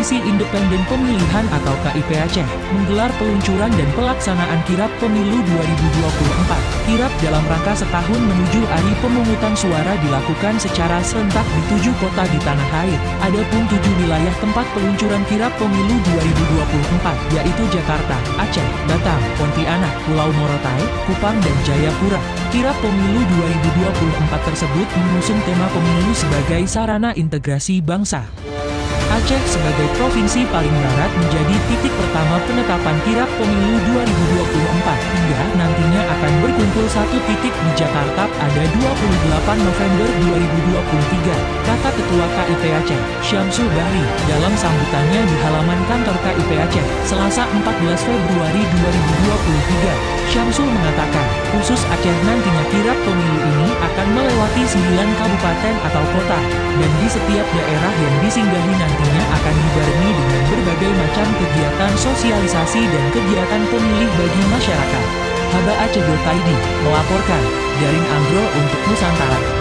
Komisi Independen Pemilihan atau KIP Aceh menggelar peluncuran dan pelaksanaan kirap pemilu 2024. Kirap dalam rangka setahun menuju hari pemungutan suara dilakukan secara serentak di 7 kota di tanah air. Adapun 7 wilayah tempat peluncuran kirap pemilu 2024 yaitu Jakarta, Aceh, Batam, Pontianak, Pulau Morotai, Kupang dan Jayapura. Kirap pemilu 2024 tersebut mengusung tema pemilu sebagai sarana integrasi bangsa. Aceh sebagai provinsi paling barat menjadi titik pertama penetapan kirap pemilu 2024 hingga nantinya akan berkumpul satu titik di Jakarta pada 28 November 2023, kata Ketua KIP Aceh, Syamsul Bahri, dalam sambutannya di halaman kantor KIP Aceh, Selasa 14 Februari 2023. Syamsul mengatakan, khusus Aceh nantinya kirap pemilu ini akan melewati 9 kabupaten atau kota, dan di setiap daerah yang disinggahi nantinya akan dibarengi dengan berbagai macam kegiatan sosialisasi dan kegiatan pemilih bagi masyarakat. Haba Aceh.id melaporkan, Jaring Andro untuk Nusantara.